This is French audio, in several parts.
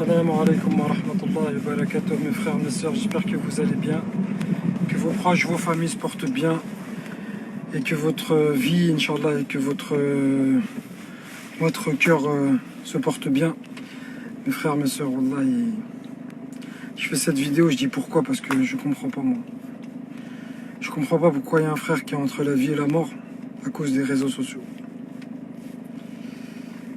Salam alaikum wa rahmatullahi wa barakatuh, mes frères, mes sœurs, j'espère que vous allez bien, que vos proches, vos familles se portent bien et que votre vie, Inch'Allah, et que votre cœur se porte bien. Mes frères, mes sœurs, Wallah, je fais cette vidéo, je dis pourquoi, parce que je comprends pas moi. Je comprends pas pourquoi il y a un frère qui est entre la vie et la mort à cause des réseaux sociaux.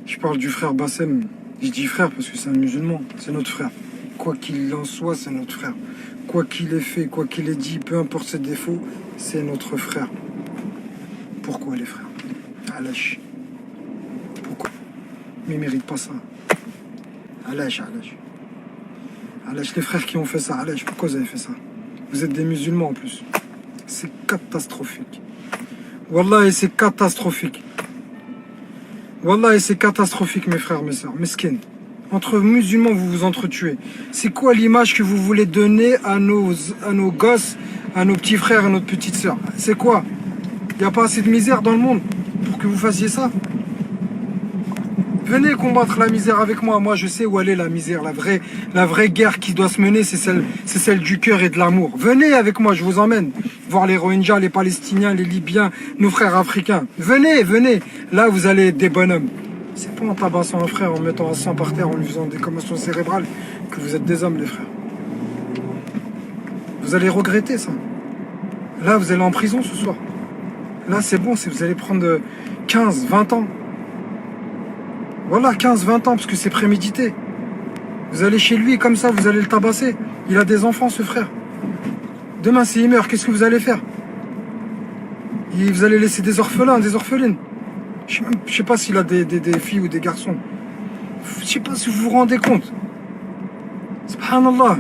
Je parle du frère Bassem. Je dis frère parce que c'est un musulman, c'est notre frère. Quoi qu'il en soit, c'est notre frère. Quoi qu'il ait fait, quoi qu'il ait dit, peu importe ses défauts, c'est notre frère. Pourquoi les frères? Alash. Pourquoi? Mais il ne mérite pas ça. Alash. Les frères qui ont fait ça, Alash, pourquoi vous avez fait ça? Vous êtes des musulmans en plus. C'est catastrophique. Wallah, c'est catastrophique. Wallah, c'est catastrophique, mes frères, mes sœurs. Meskin. Entre musulmans, vous vous entretuez. C'est quoi l'image que vous voulez donner à nos gosses, à nos petits frères, à notre petite sœur? C'est quoi? Il n'y a pas assez de misère dans le monde pour que vous fassiez ça? Venez combattre la misère avec moi. Moi, je sais où elle est, la misère. La vraie guerre qui doit se mener, c'est celle du cœur et de l'amour. Venez avec moi, je vous emmène. Voir les Rohingyas, les Palestiniens, les Libyens, nos frères africains. Venez. Là, vous allez être des bonhommes. C'est pas en tabassant un frère, en mettant un sang par terre, en lui faisant des commotions cérébrales, que vous êtes des hommes, les frères. Vous allez regretter ça. Là, vous allez en prison ce soir. Là, c'est bon, vous allez prendre 15, 20 ans. Voilà, 15, 20 ans, parce que c'est prémédité. Vous allez chez lui, comme ça, vous allez le tabasser. Il a des enfants, ce frère. Demain, s'il meurt, qu'est-ce que vous allez faire? Et vous allez laisser des orphelins, des orphelines. Je sais pas s'il a des filles ou des garçons. Je sais pas si vous vous rendez compte. Subhanallah.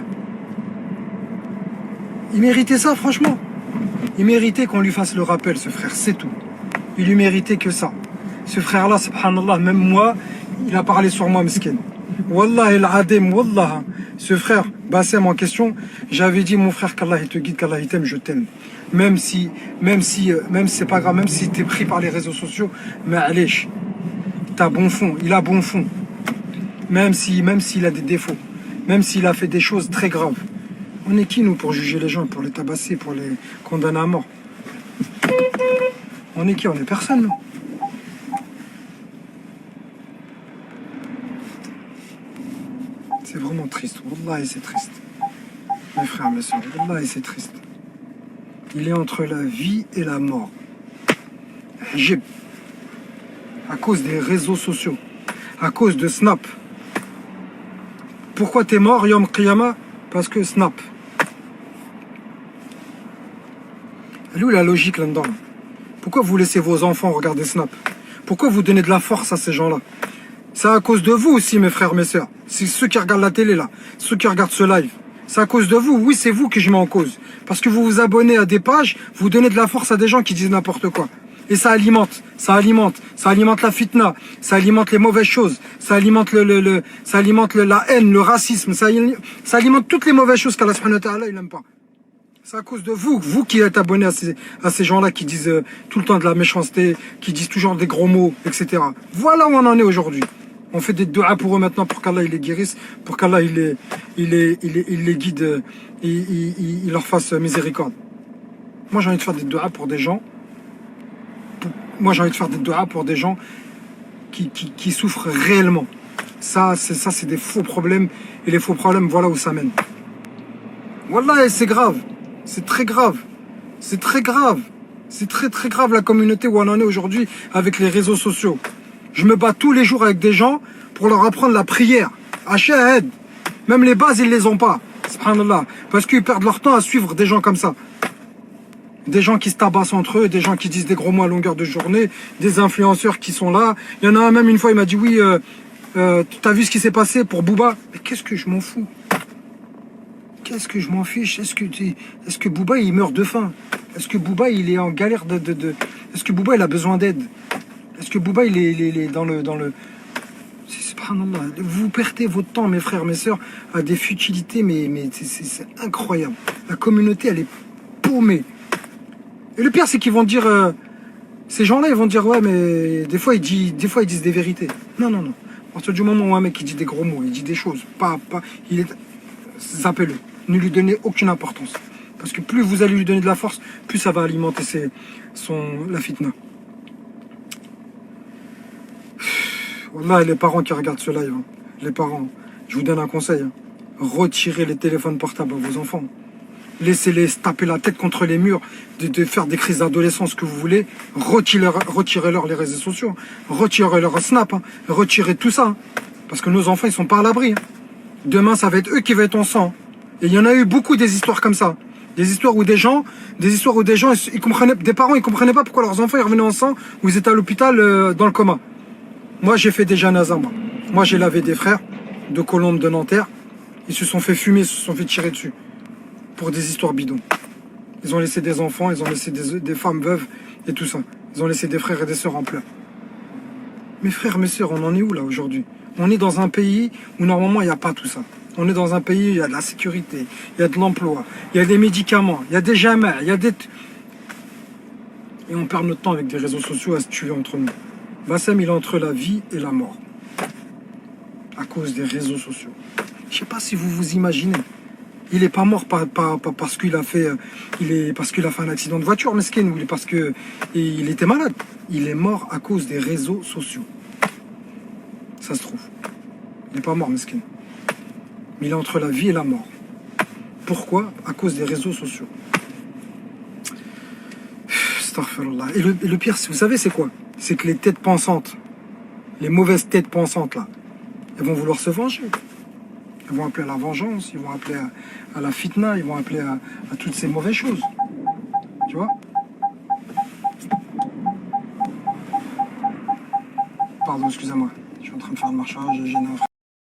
Il méritait ça, franchement. Il méritait qu'on lui fasse le rappel, ce frère, c'est tout. Il lui méritait que ça. Ce frère-là, subhanallah, même moi, il a parlé sur moi, miskin. Wallah, il adim, wallah. Ce frère, Bassem en question, j'avais dit, mon frère, qu'Allah il te guide, qu'Allah il t'aime, je t'aime. Même si c'est pas grave, même si t'es pris par les réseaux sociaux, mais allez, t'as bon fond, il a bon fond. Même s'il a des défauts, même s'il a fait des choses très graves. On est qui, nous, pour juger les gens, pour les tabasser, pour les condamner à mort? On est qui? On est personne, non? C'est vraiment triste, Wallah, c'est triste. Mes frères, mes soeurs, Wallah, c'est triste. Il est entre la vie et la mort. Hijab. À cause des réseaux sociaux. À cause de Snap. Pourquoi t'es mort, Yom Qiyama? Parce que Snap. Elle est où la logique là-dedans? Pourquoi vous laissez vos enfants regarder Snap? Pourquoi vous donnez de la force à ces gens-là? C'est à cause de vous aussi, mes frères, mes sœurs. C'est ceux qui regardent la télé, là. Ceux qui regardent ce live. C'est à cause de vous. Oui, c'est vous que je mets en cause. Parce que vous vous abonnez à des pages, vous donnez de la force à des gens qui disent n'importe quoi. Et ça alimente la fitna, ça alimente les mauvaises choses, ça alimente la haine, le racisme, ça alimente toutes les mauvaises choses qu'Allah subhanahu wa ta'ala, il n'aime pas. C'est à cause de vous qui êtes abonnés à ces gens-là qui disent tout le temps de la méchanceté, qui disent toujours des gros mots, etc. Voilà où on en est aujourd'hui. On fait des duas pour eux maintenant, pour qu'Allah il les guérisse, pour qu'Allah il les guide, il leur fasse miséricorde. Moi j'ai envie de faire des duas pour des gens. Moi j'ai envie de faire des duas pour des gens qui souffrent réellement. Ça c'est des faux problèmes. Et les faux problèmes, voilà où ça mène. Wallah, c'est grave. C'est très grave. C'est très grave. C'est très grave la communauté où on en est aujourd'hui avec les réseaux sociaux. Je me bats tous les jours avec des gens pour leur apprendre la prière. Ashahad. Même les bases, ils les ont pas. Subhanallah. Parce qu'ils perdent leur temps à suivre des gens comme ça. Des gens qui se tabassent entre eux, des gens qui disent des gros mots à longueur de journée, des influenceurs qui sont là. Il y en a un même une fois, il m'a dit oui, t'as vu ce qui s'est passé pour Booba? Mais qu'est-ce que je m'en fous? Qu'est-ce que je m'en fiche? Est-ce que Booba il meurt de faim? Est-ce que Booba il est en galère Est-ce que Booba il a besoin d'aide? Est-ce que Booba il est dans le... Subhanallah. Vous perdez votre temps, mes frères, mes sœurs, à des futilités, mais c'est incroyable. La communauté elle est paumée. Et le pire c'est qu'ils vont dire... ces gens-là ils vont dire ouais mais des fois ils disent des vérités. Non. À partir du moment où un mec il dit des gros mots, il dit des choses, zappez-le. Ne lui donnez aucune importance. Parce que plus vous allez lui donner de la force, plus ça va alimenter la fitna. Wallah, les parents qui regardent ce live, hein, les parents, je vous donne un conseil. Hein, retirez les téléphones portables à vos enfants. Laissez-les se taper la tête contre les murs, de faire des crises d'adolescence, ce que vous voulez. Retirez-leur les réseaux sociaux. Retirez-leur Snap. Hein, retirez tout ça. Hein, parce que nos enfants, ils sont pas à l'abri. Hein. Demain, ça va être eux qui vont être en sang. Et il y en a eu beaucoup des histoires comme ça. Des histoires où des gens, ils comprenaient, des parents, ils comprenaient pas pourquoi leurs enfants, ils revenaient en sang, ou ils étaient à l'hôpital dans le coma. Moi, j'ai fait des janazas, moi. Moi, j'ai lavé des frères de Colombes, de Nanterre. Ils se sont fait fumer, ils se sont fait tirer dessus. Pour des histoires bidons. Ils ont laissé des enfants, ils ont laissé des femmes veuves et tout ça. Ils ont laissé des frères et des sœurs en pleurs. Mes frères, mes sœurs, on en est où là aujourd'hui? On est dans un pays où normalement il n'y a pas tout ça. On est dans un pays où il y a de la sécurité, il y a de l'emploi, il y a des médicaments, il y a des jamais, il y a des... Et on perd notre temps avec des réseaux sociaux à se tuer entre nous. Bassem, il est entre la vie et la mort. À cause des réseaux sociaux. Je sais pas si vous vous imaginez. Il n'est pas mort parce qu'il a fait, parce qu'il a fait un accident de voiture, mesquine, ou parce qu'il était malade. Il est mort à cause des réseaux sociaux. Ça se trouve. Il n'est pas mort, mesquine. Mais il est entre la vie et la mort. Pourquoi? À cause des réseaux sociaux. Astaghfirullah. Et le pire, vous savez, c'est quoi? C'est que les têtes pensantes, les mauvaises têtes pensantes, là, elles vont vouloir se venger. Ils vont appeler à la vengeance, ils vont appeler à la fitna, ils vont appeler à toutes ces mauvaises choses. Tu vois? Pardon, excusez-moi. Je suis en train de faire le marchage, j'ai un